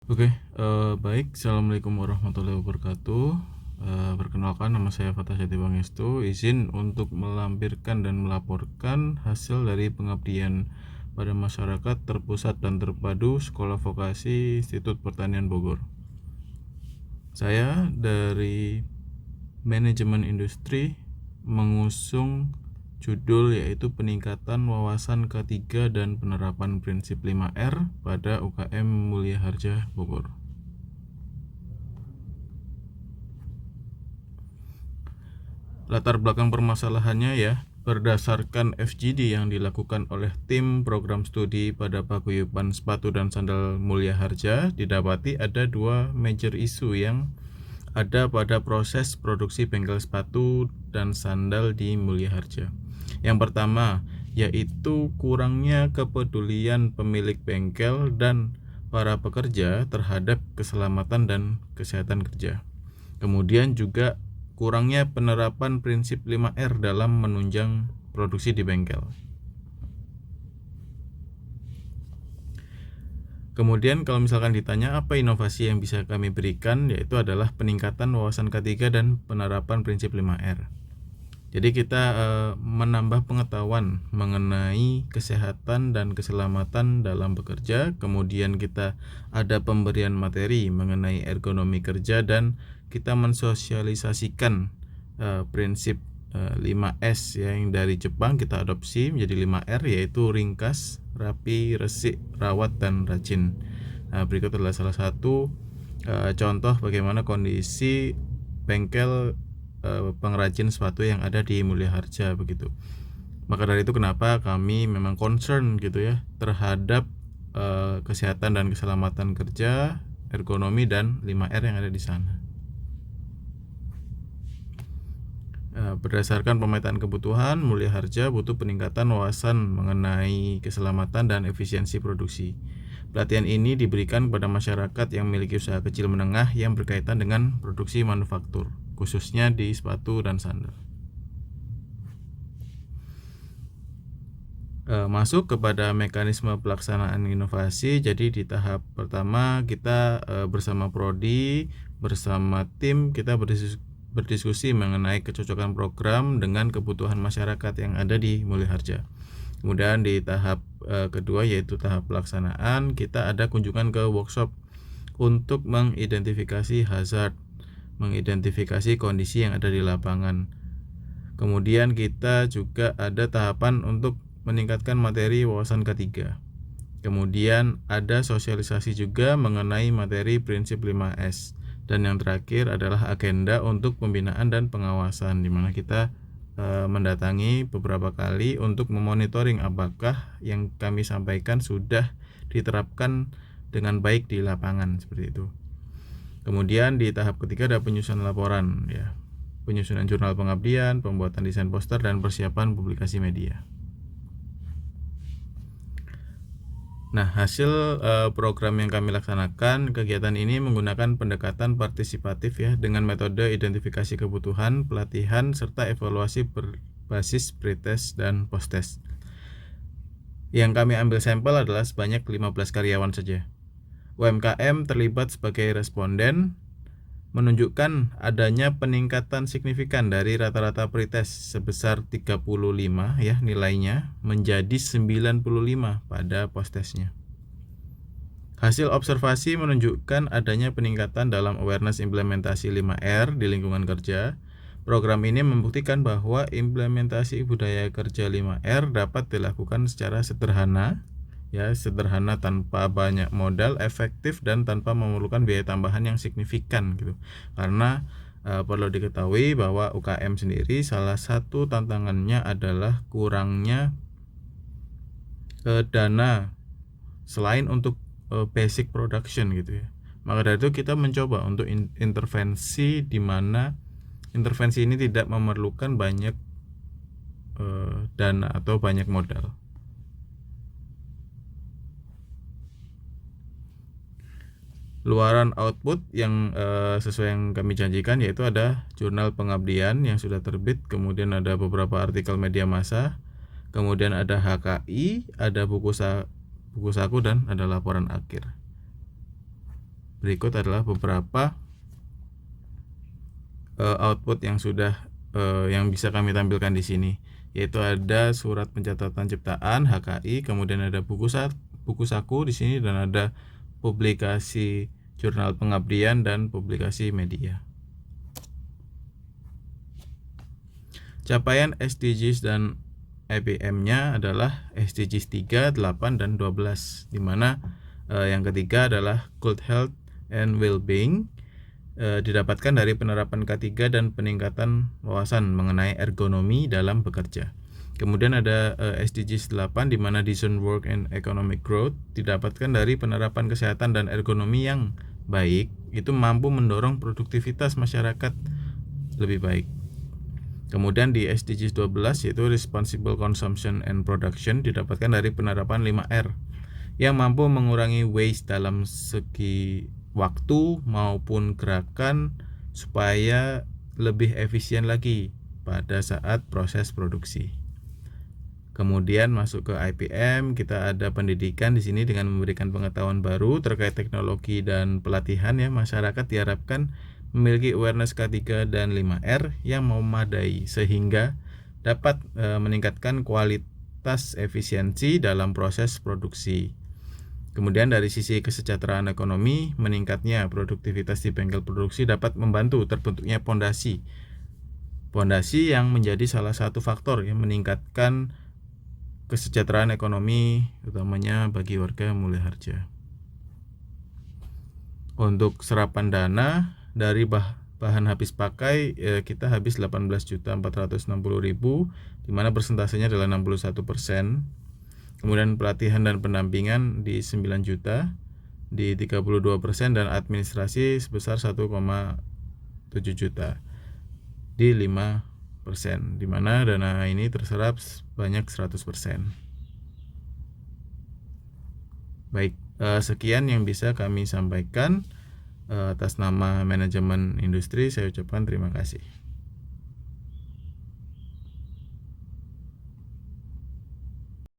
Oke, baik. Assalamualaikum warahmatullahi wabarakatuh. Perkenalkan, nama saya Fatah Syati Pangestu. Izin untuk melampirkan dan melaporkan hasil dari pengabdian pada masyarakat terpusat dan terpadu Sekolah Vokasi Institut Pertanian Bogor. Saya dari Manajemen Industri mengusung judul yaitu peningkatan wawasan K3 dan penerapan prinsip 5R pada UKM Mulia Harja Bogor. Latar belakang permasalahannya ya, berdasarkan FGD yang dilakukan oleh tim program studi pada paguyuban sepatu dan sandal Mulia Harja, didapati ada dua major isu yang ada pada proses produksi bengkel sepatu dan sandal di Mulia Harja. Yang pertama yaitu kurangnya kepedulian pemilik bengkel dan para pekerja terhadap keselamatan dan kesehatan kerja. Kemudian juga kurangnya penerapan prinsip 5R dalam menunjang produksi di bengkel. Kemudian kalau misalkan ditanya apa inovasi yang bisa kami berikan, yaitu adalah peningkatan wawasan K3 dan penerapan prinsip 5R. Jadi kita menambah pengetahuan mengenai kesehatan dan keselamatan dalam bekerja. Kemudian kita ada pemberian materi mengenai ergonomi kerja dan kita mensosialisasikan prinsip 5S yang dari Jepang kita adopsi menjadi 5R, yaitu ringkas, rapi, resik, rawat, dan rajin. Berikut adalah salah satu contoh bagaimana kondisi bengkel pengrajin sepatu yang ada di Mulia Harja begitu. Maka dari itu kenapa kami memang concern gitu ya terhadap kesehatan dan keselamatan kerja, ergonomi, dan 5R yang ada di sana. Berdasarkan pemetaan kebutuhan, Mulia Harja butuh peningkatan wawasan mengenai keselamatan dan efisiensi produksi. Pelatihan ini diberikan kepada masyarakat yang memiliki usaha kecil menengah yang berkaitan dengan produksi manufaktur, khususnya di sepatu dan sandal. Masuk kepada mekanisme pelaksanaan inovasi. Jadi di tahap pertama kita bersama prodi, bersama tim kita berdiskusi mengenai kecocokan program dengan kebutuhan masyarakat yang ada di Mulia Harja. Kemudian di tahap kedua yaitu tahap pelaksanaan, kita ada kunjungan ke workshop untuk mengidentifikasi hazard, mengidentifikasi kondisi yang ada di lapangan. Kemudian kita juga ada tahapan untuk meningkatkan materi wawasan K3. Kemudian ada sosialisasi juga mengenai materi prinsip 5S. Dan yang terakhir adalah agenda untuk pembinaan dan pengawasan, di mana kita mendatangi beberapa kali untuk memonitoring apakah yang kami sampaikan sudah diterapkan dengan baik di lapangan seperti itu. Kemudian di tahap ketiga ada penyusunan laporan ya, penyusunan jurnal pengabdian, pembuatan desain poster, dan persiapan publikasi media. Nah, hasil program yang kami laksanakan, kegiatan ini menggunakan pendekatan partisipatif ya, dengan metode identifikasi kebutuhan, pelatihan, serta evaluasi berbasis pretest dan posttest. Yang kami ambil sampel adalah sebanyak 15 karyawan saja. UMKM terlibat sebagai responden, menunjukkan adanya peningkatan signifikan dari rata-rata pretest sebesar 35 ya nilainya menjadi 95 pada posttestnya. Hasil observasi menunjukkan adanya peningkatan dalam awareness implementasi 5R di lingkungan kerja. Program ini membuktikan bahwa implementasi budaya kerja 5R dapat dilakukan secara sederhana tanpa banyak modal, efektif, dan tanpa memerlukan biaya tambahan yang signifikan gitu. Karena perlu diketahui bahwa UKM sendiri salah satu tantangannya adalah kurangnya dana selain untuk basic production gitu ya. Maka dari itu kita mencoba untuk intervensi di mana intervensi ini tidak memerlukan banyak dana atau banyak modal. Luaran output yang sesuai yang kami janjikan yaitu ada jurnal pengabdian yang sudah terbit, kemudian ada beberapa artikel media massa, kemudian ada HKI, ada buku saku, dan ada laporan akhir. berikut adalah beberapa output yang sudah yang bisa kami tampilkan di sini, yaitu ada surat pencatatan ciptaan HKI, kemudian ada buku saku di sini, dan ada publikasi jurnal pengabdian dan publikasi media. Capaian SDGs dan EPM-nya adalah SDGs 3, 8, dan 12, di mana yang ketiga adalah Good Health and Well-being, didapatkan dari penerapan K3 dan peningkatan wawasan mengenai ergonomi dalam bekerja. Kemudian ada SDGs 8, di mana Decent Work and Economic Growth, didapatkan dari penerapan kesehatan dan ergonomi yang baik, itu mampu mendorong produktivitas masyarakat lebih baik. Kemudian di SDGs 12, yaitu Responsible Consumption and Production, didapatkan dari penerapan 5R yang mampu mengurangi waste dalam segi waktu maupun gerakan supaya lebih efisien lagi pada saat proses produksi. Kemudian masuk ke IPM, kita ada pendidikan di sini dengan memberikan pengetahuan baru terkait teknologi dan pelatihan ya. Masyarakat diharapkan memiliki awareness K3 dan 5R yang memadai sehingga dapat meningkatkan kualitas efisiensi dalam proses produksi. Kemudian dari sisi kesejahteraan ekonomi, meningkatnya produktivitas di bengkel produksi dapat membantu terbentuknya pondasi yang menjadi salah satu faktor yang meningkatkan kesejahteraan ekonomi, utamanya bagi warga Mulyaharja. Untuk serapan dana dari bahan habis pakai, kita habis 18.460.000, di mana persentasenya adalah 61%. Kemudian pelatihan dan pendampingan di 9 juta di 32%, dan administrasi sebesar 1,7 juta di 5%, di mana dana ini terserap sebanyak 100%. Baik, sekian yang bisa kami sampaikan atas nama manajemen industri. Saya ucapkan terima kasih.